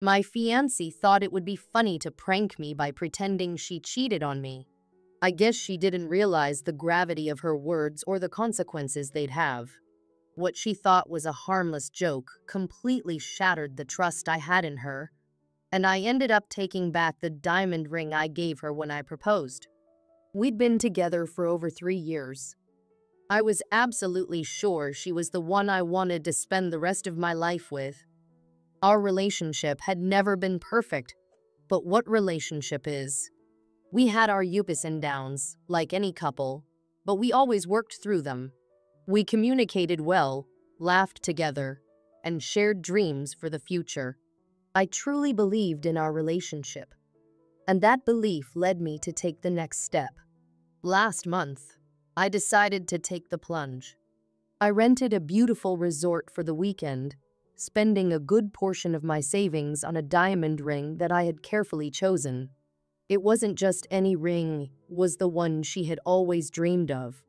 My fiancée thought it would be funny to prank me by pretending she cheated on me. I guess she didn't realize the gravity of her words or the consequences they'd have. What she thought was a harmless joke completely shattered the trust I had in her, and I ended up taking back the diamond ring I gave her when I proposed. We'd been together for over 3 years. I was absolutely sure she was the one I wanted to spend the rest of my life with. Our relationship had never been perfect, but what relationship is? We had our ups and downs, like any couple, but we always worked through them. We communicated well, laughed together, and shared dreams for the future. I truly believed in our relationship, and that belief led me to take the next step. Last month, I decided to take the plunge. I rented a beautiful resort for the weekend, spending a good portion of my savings on a diamond ring that I had carefully chosen. It wasn't just any ring, it was the one she had always dreamed of.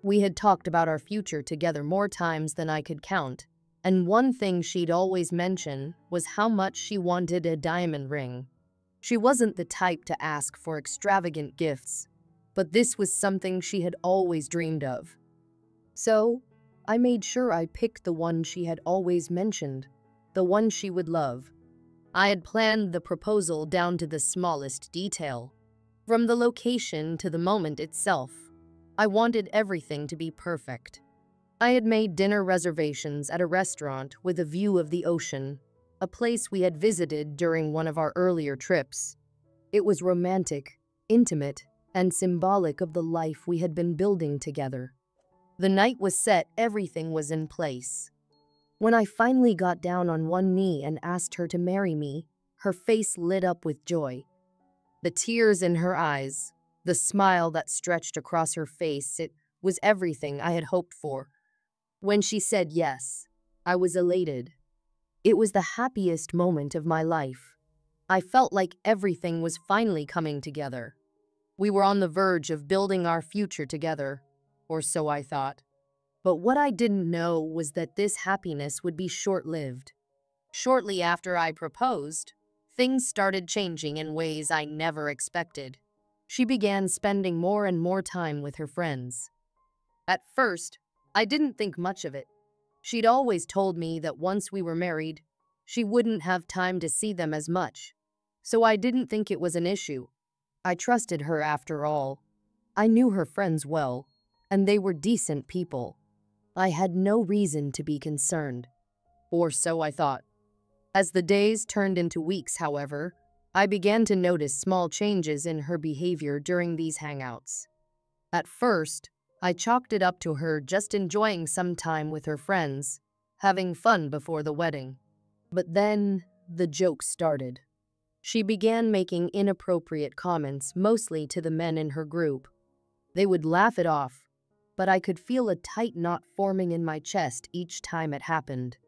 We had talked about our future together more times than I could count, and one thing she'd always mention was how much she wanted a diamond ring. She wasn't the type to ask for extravagant gifts, but this was something she had always dreamed of. So, I made sure I picked the one she had always mentioned, the one she would love. I had planned the proposal down to the smallest detail. From the location to the moment itself, I wanted everything to be perfect. I had made dinner reservations at a restaurant with a view of the ocean, a place we had visited during one of our earlier trips. It was romantic, intimate, and symbolic of the life we had been building together. The night was set, everything was in place. When I finally got down on one knee and asked her to marry me, her face lit up with joy. The tears in her eyes, the smile that stretched across her face, it was everything I had hoped for. When she said yes, I was elated. It was the happiest moment of my life. I felt like everything was finally coming together. We were on the verge of building our future together, or so I thought. But what I didn't know was that this happiness would be short-lived. Shortly after I proposed, things started changing in ways I never expected. She began spending more and more time with her friends. At first, I didn't think much of it. She'd always told me that once we were married, she wouldn't have time to see them as much. So I didn't think it was an issue. I trusted her after all. I knew her friends well, and they were decent people. I had no reason to be concerned. Or so I thought. As the days turned into weeks, however, I began to notice small changes in her behavior during these hangouts. At first, I chalked it up to her just enjoying some time with her friends, having fun before the wedding. But then, the jokes started. She began making inappropriate comments, mostly to the men in her group. They would laugh it off, but I could feel a tight knot forming in my chest each time it happened.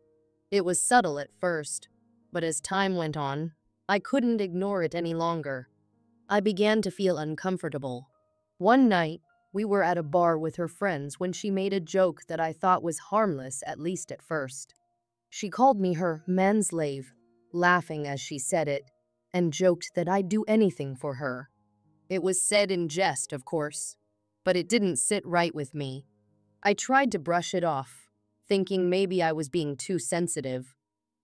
It was subtle at first, but as time went on, I couldn't ignore it any longer. I began to feel uncomfortable. One night, we were at a bar with her friends when she made a joke that I thought was harmless, at least at first. She called me her manslave, laughing as she said it, and joked that I'd do anything for her. It was said in jest, of course, but it didn't sit right with me. I tried to brush it off, thinking maybe I was being too sensitive.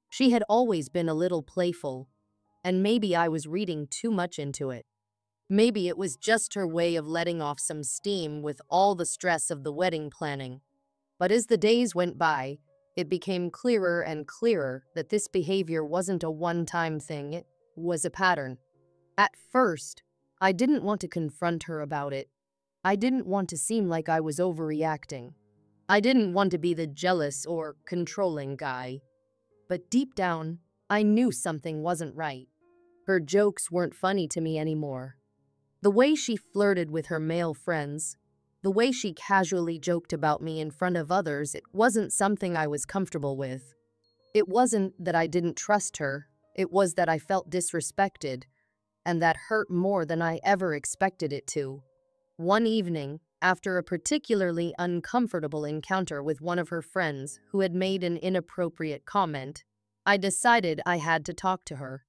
She had always been a little playful, and maybe I was reading too much into it. Maybe it was just her way of letting off some steam with all the stress of the wedding planning. But as the days went by, it became clearer and clearer that this behavior wasn't a one-time thing, it was a pattern. At first, I didn't want to confront her about it. I didn't want to seem like I was overreacting. I didn't want to be the jealous or controlling guy. But deep down, I knew something wasn't right. Her jokes weren't funny to me anymore. The way she flirted with her male friends, the way she casually joked about me in front of others, it wasn't something I was comfortable with. It wasn't that I didn't trust her, it was that I felt disrespected, and that hurt more than I ever expected it to. One evening, after a particularly uncomfortable encounter with one of her friends who had made an inappropriate comment, I decided I had to talk to her.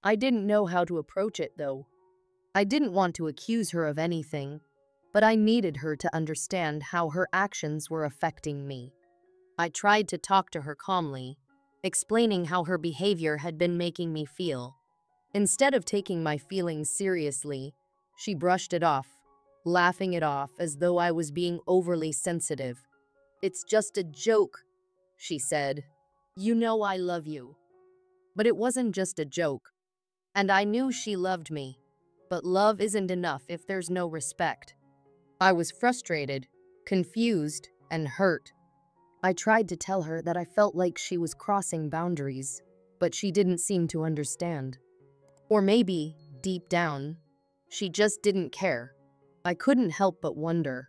I didn't know how to approach it, though. I didn't want to accuse her of anything, but I needed her to understand how her actions were affecting me. I tried to talk to her calmly, explaining how her behavior had been making me feel. Instead of taking my feelings seriously, she brushed it off, laughing it off as though I was being overly sensitive. "It's just a joke," she said. "You know I love you." But it wasn't just a joke, and I knew she loved me. But love isn't enough if there's no respect. I was frustrated, confused, and hurt. I tried to tell her that I felt like she was crossing boundaries, but she didn't seem to understand. Or maybe, deep down, she just didn't care. I couldn't help but wonder.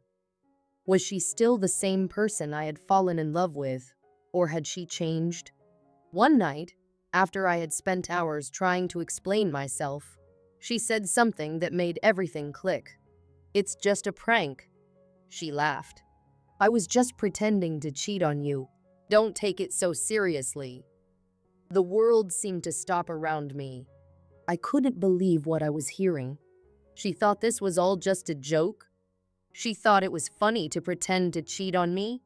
Was she still the same person I had fallen in love with, or had she changed? One night, after I had spent hours trying to explain myself, she said something that made everything click. "It's just a prank," she laughed. "I was just pretending to cheat on you. Don't take it so seriously." The world seemed to stop around me. I couldn't believe what I was hearing. She thought this was all just a joke? She thought it was funny to pretend to cheat on me?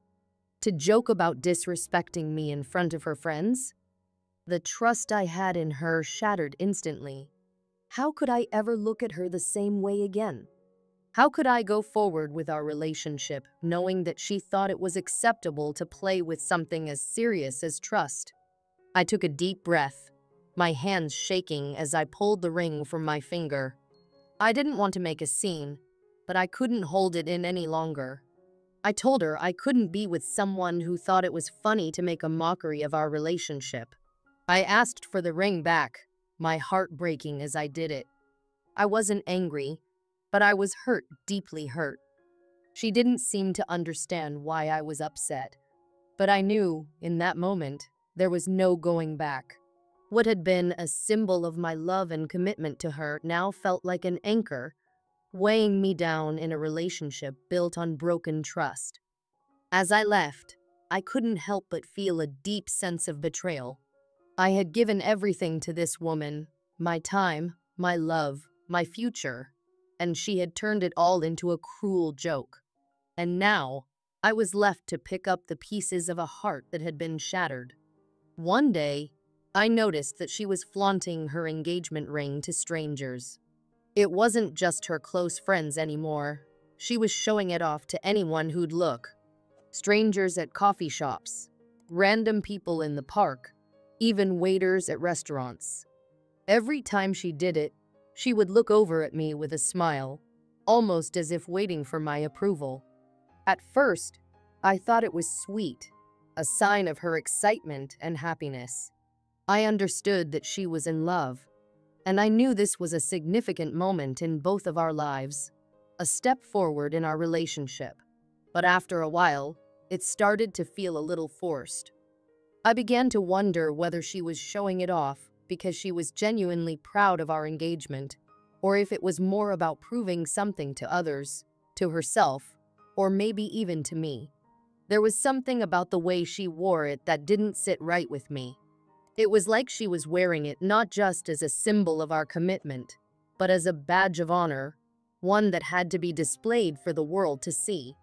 To joke about disrespecting me in front of her friends? The trust I had in her shattered instantly. How could I ever look at her the same way again? How could I go forward with our relationship knowing that she thought it was acceptable to play with something as serious as trust? I took a deep breath, my hands shaking as I pulled the ring from my finger. I didn't want to make a scene, but I couldn't hold it in any longer. I told her I couldn't be with someone who thought it was funny to make a mockery of our relationship. I asked for the ring back, my heart breaking as I did it. I wasn't angry, but I was hurt, deeply hurt. She didn't seem to understand why I was upset, but I knew, in that moment, there was no going back. What had been a symbol of my love and commitment to her now felt like an anchor, weighing me down in a relationship built on broken trust. As I left, I couldn't help but feel a deep sense of betrayal. I had given everything to this woman, my time, my love, my future, and she had turned it all into a cruel joke. And now, I was left to pick up the pieces of a heart that had been shattered. One day, I noticed that she was flaunting her engagement ring to strangers. It wasn't just her close friends anymore. She was showing it off to anyone who'd look. Strangers at coffee shops, random people in the park, even waiters at restaurants. Every time she did it, she would look over at me with a smile, almost as if waiting for my approval. At first, I thought it was sweet, a sign of her excitement and happiness. I understood that she was in love, and I knew this was a significant moment in both of our lives, a step forward in our relationship. But after a while, it started to feel a little forced. I began to wonder whether she was showing it off because she was genuinely proud of our engagement, or if it was more about proving something to others, to herself, or maybe even to me. There was something about the way she wore it that didn't sit right with me. It was like she was wearing it not just as a symbol of our commitment, but as a badge of honor, one that had to be displayed for the world to see.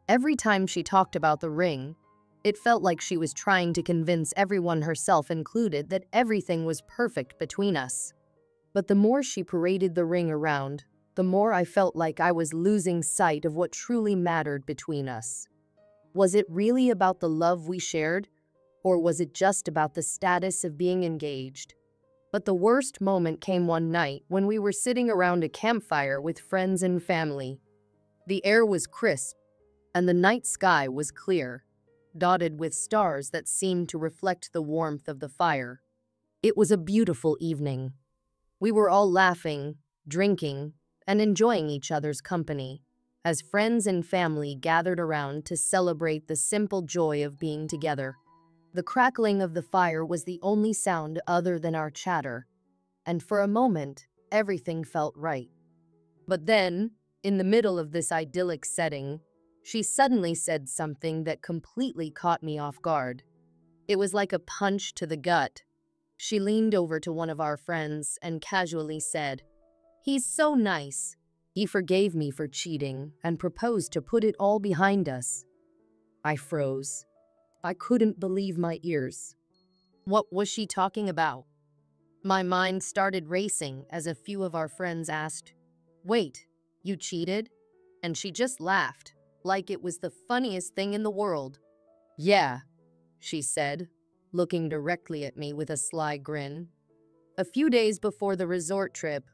Every time she talked about the ring, it felt like she was trying to convince everyone, herself included, that everything was perfect between us. But the more she paraded the ring around, the more I felt like I was losing sight of what truly mattered between us. Was it really about the love we shared, or was it just about the status of being engaged? But the worst moment came one night when we were sitting around a campfire with friends and family. The air was crisp, and the night sky was clear, dotted with stars that seemed to reflect the warmth of the fire. It was a beautiful evening. We were all laughing, drinking, and enjoying each other's company, as friends and family gathered around to celebrate the simple joy of being together. The crackling of the fire was the only sound other than our chatter, and for a moment, everything felt right. But then, in the middle of this idyllic setting, she suddenly said something that completely caught me off guard. It was like a punch to the gut. She leaned over to one of our friends and casually said, "He's so nice. He forgave me for cheating and proposed to put it all behind us." I froze. I couldn't believe my ears. What was she talking about? My mind started racing as a few of our friends asked, "Wait, you cheated?" And she just laughed, like it was the funniest thing in the world. "Yeah," she said, looking directly at me with a sly grin. "A few days before the resort trip,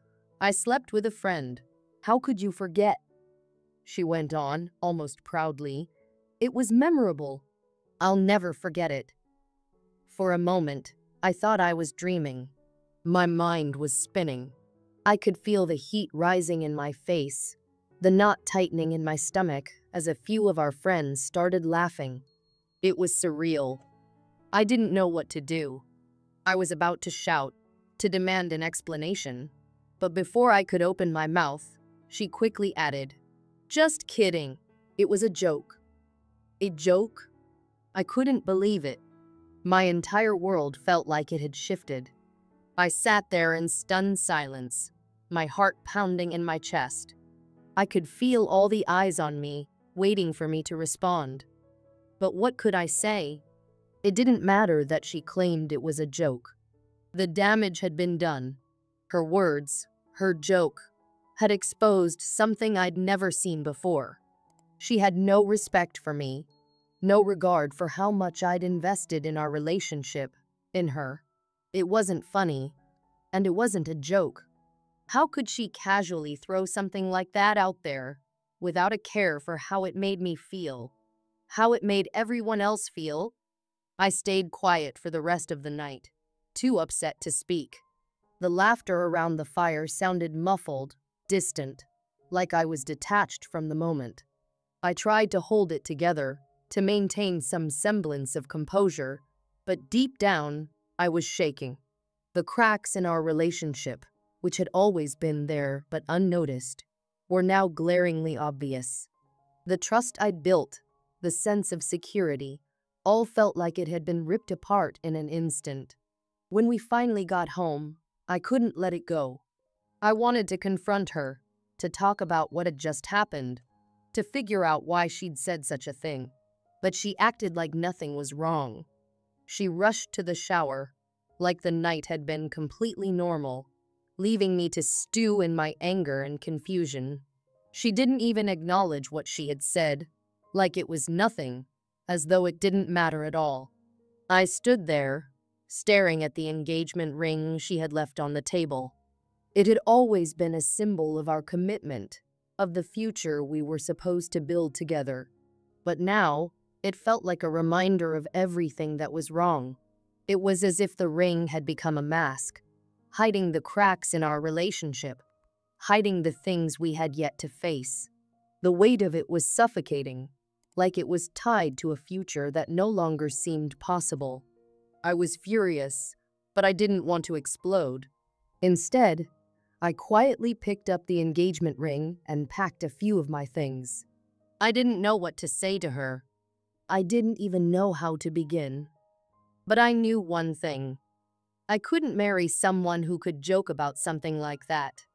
I slept with a friend. How could you forget?" She went on, almost proudly. "It was memorable. I'll never forget it." For a moment, I thought I was dreaming. My mind was spinning. I could feel the heat rising in my face, the knot tightening in my stomach as a few of our friends started laughing. It was surreal. I didn't know what to do. I was about to shout, to demand an explanation. But before I could open my mouth, she quickly added, "Just kidding. It was a joke." A joke? I couldn't believe it. My entire world felt like it had shifted. I sat there in stunned silence, my heart pounding in my chest. I could feel all the eyes on me, waiting for me to respond. But what could I say? It didn't matter that she claimed it was a joke. The damage had been done. Her words, her joke, had exposed something I'd never seen before. She had no respect for me, no regard for how much I'd invested in our relationship, in her. It wasn't funny, and it wasn't a joke. How could she casually throw something like that out there, without a care for how it made me feel, how it made everyone else feel? I stayed quiet for the rest of the night, too upset to speak. The laughter around the fire sounded muffled, distant, like I was detached from the moment. I tried to hold it together, to maintain some semblance of composure, but deep down, I was shaking. The cracks in our relationship, which had always been there but unnoticed, were now glaringly obvious. The trust I'd built, the sense of security, all felt like it had been ripped apart in an instant. When we finally got home, I couldn't let it go. I wanted to confront her, to talk about what had just happened, to figure out why she'd said such a thing. But she acted like nothing was wrong. She rushed to the shower, like the night had been completely normal, leaving me to stew in my anger and confusion. She didn't even acknowledge what she had said, like it was nothing, as though it didn't matter at all. I stood there, staring at the engagement ring she had left on the table. It had always been a symbol of our commitment, of the future we were supposed to build together. But now, it felt like a reminder of everything that was wrong. It was as if the ring had become a mask, hiding the cracks in our relationship, hiding the things we had yet to face. The weight of it was suffocating, like it was tied to a future that no longer seemed possible. I was furious, but I didn't want to explode. Instead, I quietly picked up the engagement ring and packed a few of my things. I didn't know what to say to her. I didn't even know how to begin. But I knew one thing. I couldn't marry someone who could joke about something like that.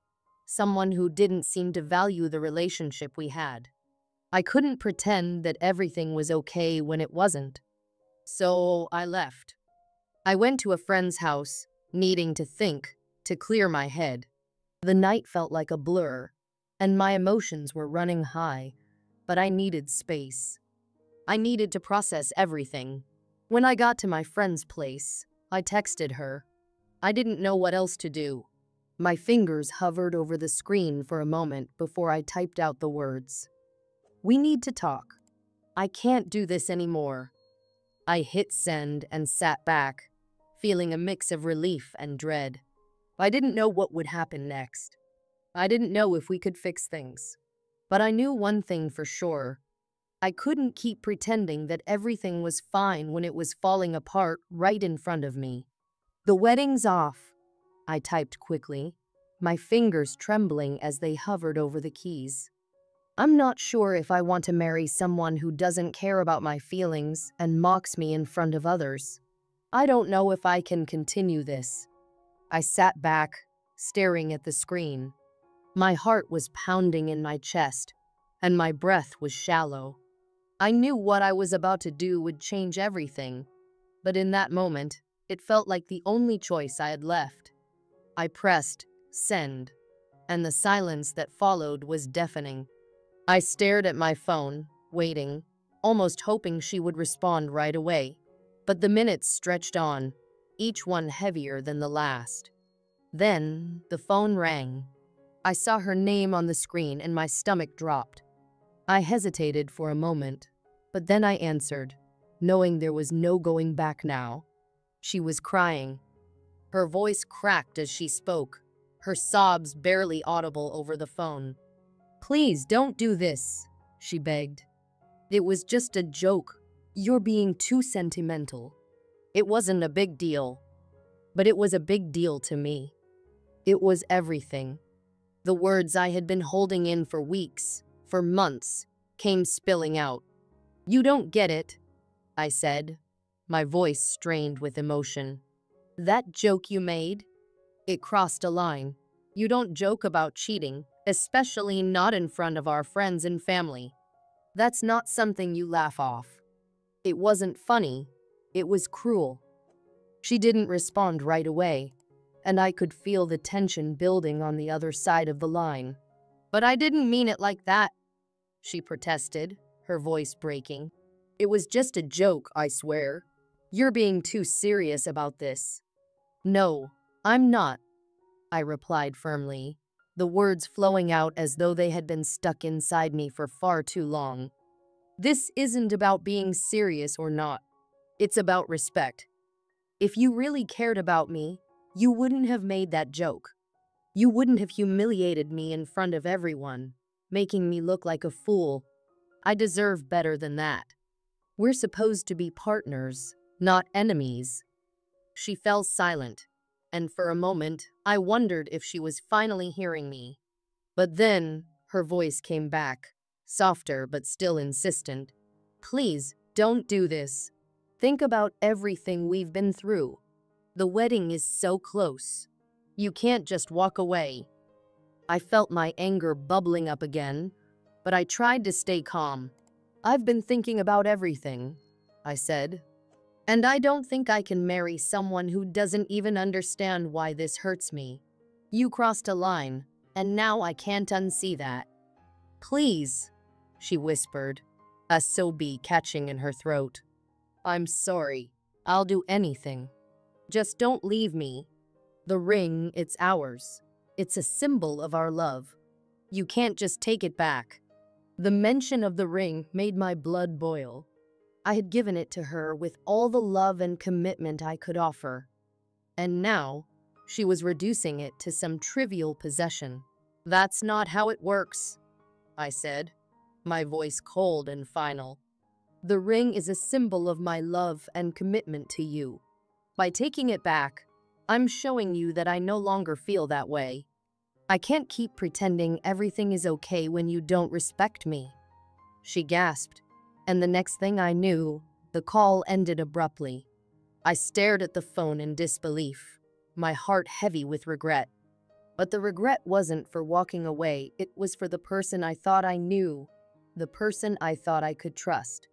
Someone who didn't seem to value the relationship we had. I couldn't pretend that everything was okay when it wasn't. So I left. I went to a friend's house, needing to think, to clear my head. The night felt like a blur, and my emotions were running high, but I needed space. I needed to process everything. When I got to my friend's place, I texted her. I didn't know what else to do. My fingers hovered over the screen for a moment before I typed out the words. "We need to talk. I can't do this anymore." I hit send and sat back, feeling a mix of relief and dread. I didn't know what would happen next. I didn't know if we could fix things. But I knew one thing for sure. I couldn't keep pretending that everything was fine when it was falling apart right in front of me. "The wedding's off," I typed quickly, my fingers trembling as they hovered over the keys. "I'm not sure if I want to marry someone who doesn't care about my feelings and mocks me in front of others." I don't know if I can continue this. I sat back, staring at the screen. My heart was pounding in my chest, and my breath was shallow. I knew what I was about to do would change everything, but in that moment, it felt like the only choice I had left. I pressed send, and the silence that followed was deafening. I stared at my phone, waiting, almost hoping she would respond right away. But the minutes stretched on, each one heavier than the last. Then, the phone rang. I saw her name on the screen and my stomach dropped. I hesitated for a moment, but then I answered, knowing there was no going back now. She was crying. Her voice cracked as she spoke, her sobs barely audible over the phone. "Please don't do this," she begged. "It was just a joke. You're being too sentimental." It wasn't a big deal, but it was a big deal to me. It was everything. The words I had been holding in for weeks, for months, came spilling out. "You don't get it," I said, my voice strained with emotion. "That joke you made? It crossed a line. You don't joke about cheating, especially not in front of our friends and family. That's not something you laugh off. It wasn't funny. It was cruel." She didn't respond right away, and I could feel the tension building on the other side of the line. "But I didn't mean it like that," she protested, her voice breaking. "It was just a joke, I swear. You're being too serious about this." "No, I'm not," I replied firmly, the words flowing out as though they had been stuck inside me for far too long. "This isn't about being serious or not. It's about respect. If you really cared about me, you wouldn't have made that joke. You wouldn't have humiliated me in front of everyone, making me look like a fool. I deserve better than that. We're supposed to be partners, not enemies." She fell silent, and for a moment, I wondered if she was finally hearing me. But then, her voice came back, softer but still insistent. "Please, don't do this. Think about everything we've been through. The wedding is so close. You can't just walk away." I felt my anger bubbling up again, but I tried to stay calm. "I've been thinking about everything," I said. "And I don't think I can marry someone who doesn't even understand why this hurts me. You crossed a line, and now I can't unsee that." "Please," she whispered, a sob catching in her throat. "I'm sorry. I'll do anything. Just don't leave me. The ring, it's ours. It's a symbol of our love. You can't just take it back." The mention of the ring made my blood boil. I had given it to her with all the love and commitment I could offer. And now, she was reducing it to some trivial possession. "That's not how it works," I said, my voice cold and final. "The ring is a symbol of my love and commitment to you. By taking it back, I'm showing you that I no longer feel that way. I can't keep pretending everything is okay when you don't respect me." She gasped, and the next thing I knew, the call ended abruptly. I stared at the phone in disbelief, my heart heavy with regret. But the regret wasn't for walking away, it was for the person I thought I knew, the person I thought I could trust.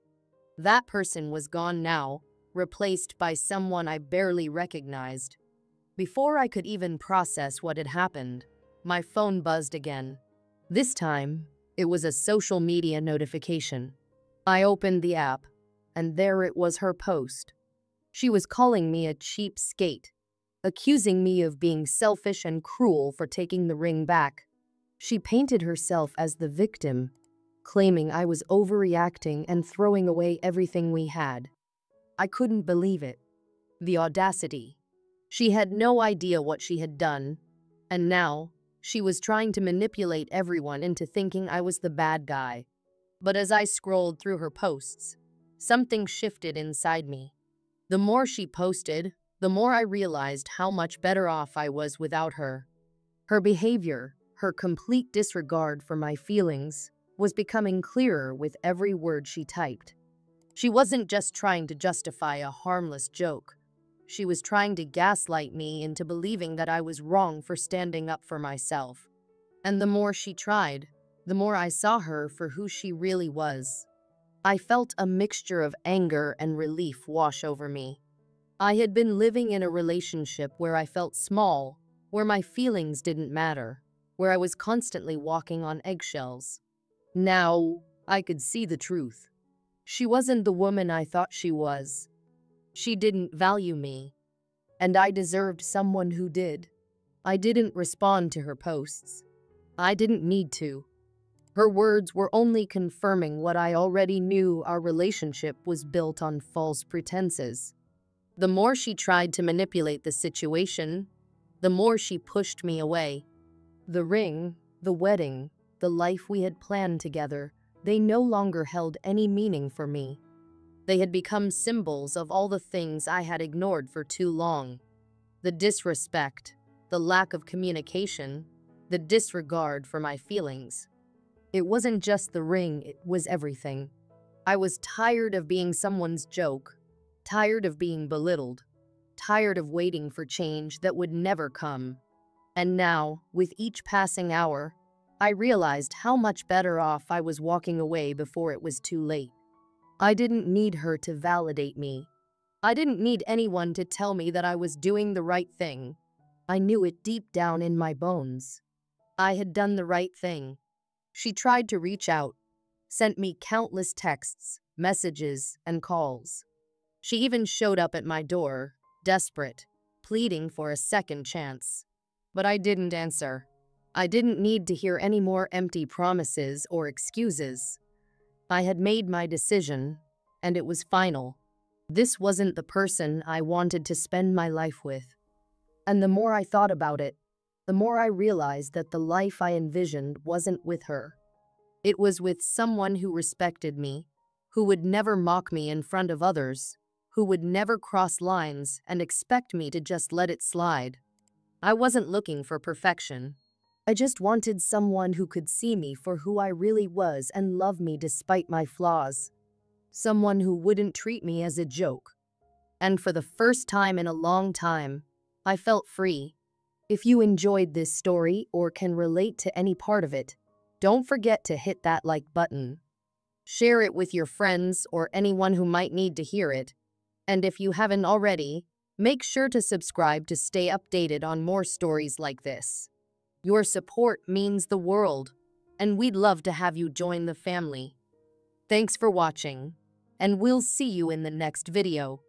That person was gone now, replaced by someone I barely recognized. Before I could even process what had happened, my phone buzzed again. This time, it was a social media notification. I opened the app, and there it was, her post. She was calling me a cheapskate, accusing me of being selfish and cruel for taking the ring back. She painted herself as the victim, claiming I was overreacting and throwing away everything we had. I couldn't believe it. The audacity. She had no idea what she had done, and now she was trying to manipulate everyone into thinking I was the bad guy. But as I scrolled through her posts, something shifted inside me. The more she posted, the more I realized how much better off I was without her. Her behavior, her complete disregard for my feelings, was becoming clearer with every word she typed. She wasn't just trying to justify a harmless joke. She was trying to gaslight me into believing that I was wrong for standing up for myself. And the more she tried, the more I saw her for who she really was. I felt a mixture of anger and relief wash over me. I had been living in a relationship where I felt small, where my feelings didn't matter, where I was constantly walking on eggshells. Now, I could see the truth. She wasn't the woman I thought she was. She didn't value me, and I deserved someone who did. I didn't respond to her posts. I didn't need to. Her words were only confirming what I already knew: our relationship was built on false pretenses. The more she tried to manipulate the situation, the more she pushed me away. The ring, the wedding, the life we had planned together, they no longer held any meaning for me. They had become symbols of all the things I had ignored for too long. The disrespect, the lack of communication, the disregard for my feelings. It wasn't just the ring, it was everything. I was tired of being someone's joke, tired of being belittled, tired of waiting for change that would never come. And now, with each passing hour, I realized how much better off I was walking away before it was too late. I didn't need her to validate me. I didn't need anyone to tell me that I was doing the right thing. I knew it deep down in my bones. I had done the right thing. She tried to reach out, sent me countless texts, messages, and calls. She even showed up at my door, desperate, pleading for a second chance. But I didn't answer. I didn't need to hear any more empty promises or excuses. I had made my decision, and it was final. This wasn't the person I wanted to spend my life with. And the more I thought about it, the more I realized that the life I envisioned wasn't with her. It was with someone who respected me, who would never mock me in front of others, who would never cross lines and expect me to just let it slide. I wasn't looking for perfection. I just wanted someone who could see me for who I really was and love me despite my flaws. Someone who wouldn't treat me as a joke. And for the first time in a long time, I felt free. If you enjoyed this story or can relate to any part of it, don't forget to hit that like button. Share it with your friends or anyone who might need to hear it. And if you haven't already, make sure to subscribe to stay updated on more stories like this. Your support means the world, and we'd love to have you join the family. Thanks for watching, and we'll see you in the next video.